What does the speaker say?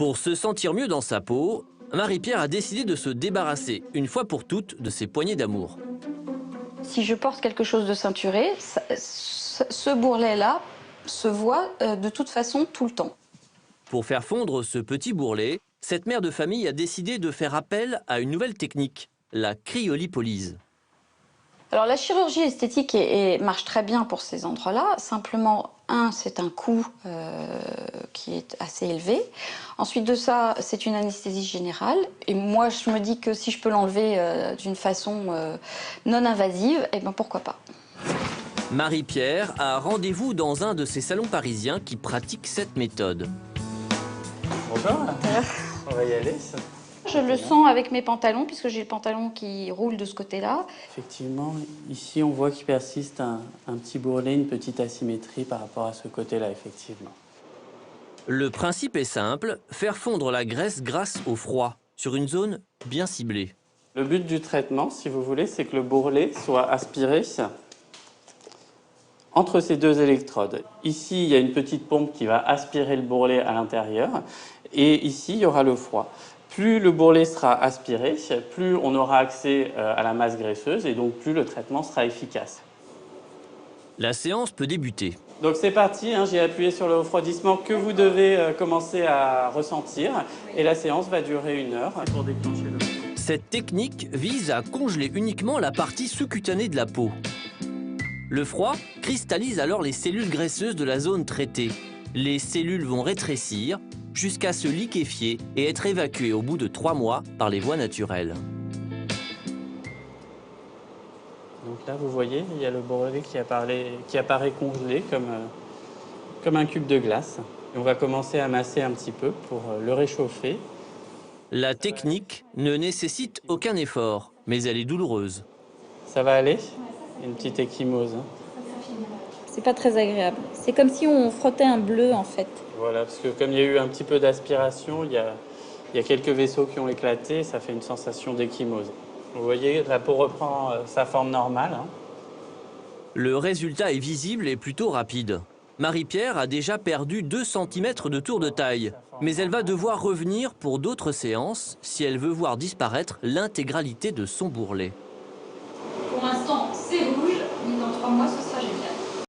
Pour se sentir mieux dans sa peau, Marie-Pierre a décidé de se débarrasser, une fois pour toutes, de ses poignées d'amour. Si je porte quelque chose de ceinturé, ce bourrelet-là se voit de toute façon tout le temps. Pour faire fondre ce petit bourrelet, cette mère de famille a décidé de faire appel à une nouvelle technique, la cryolipolyse. Alors la chirurgie esthétique marche très bien pour ces endroits-là. Simplement, c'est un coût qui est assez élevé. Ensuite de ça, c'est une anesthésie générale. Et moi, je me dis que si je peux l'enlever d'une façon non invasive, eh ben pourquoi pas. Marie-Pierre a rendez-vous dans un de ces salons parisiens qui pratiquent cette méthode. Bonjour, on va y aller. Je le sens avec mes pantalons, puisque j'ai le pantalon qui roule de ce côté-là. Effectivement, ici on voit qu'il persiste un petit bourrelet, une petite asymétrie par rapport à ce côté-là, effectivement. Le principe est simple, faire fondre la graisse grâce au froid, sur une zone bien ciblée. Le but du traitement, si vous voulez, c'est que le bourrelet soit aspiré entre ces deux électrodes. Ici, il y a une petite pompe qui va aspirer le bourrelet à l'intérieur, et ici, il y aura le froid. Plus le bourrelet sera aspiré, plus on aura accès à la masse graisseuse, et donc plus le traitement sera efficace. La séance peut débuter. Donc c'est parti, j'ai appuyé sur le refroidissement que vous devez commencer à ressentir, et la séance va durer 1 heure pour déclencher le froid. Cette technique vise à congeler uniquement la partie sous-cutanée de la peau. Le froid cristallise alors les cellules graisseuses de la zone traitée. Les cellules vont rétrécir jusqu'à se liquéfier et être évacuées au bout de 3 mois par les voies naturelles. Donc là, vous voyez, il y a le bourrelet qui apparaît congelé comme un cube de glace. Et on va commencer à masser un petit peu pour le réchauffer. La technique ne nécessite aucun effort, mais elle est douloureuse. Ça va aller? Une petite ecchymose. C'est pas très agréable. C'est comme si on frottait un bleu en fait. Voilà, parce que comme il y a eu un petit peu d'aspiration, il y a quelques vaisseaux qui ont éclaté, ça fait une sensation d'ecchymose. Vous voyez, la peau reprend sa forme normale. Le résultat est visible et plutôt rapide. Marie-Pierre a déjà perdu 2 cm de tour de taille, mais elle va devoir revenir pour d'autres séances si elle veut voir disparaître l'intégralité de son bourrelet.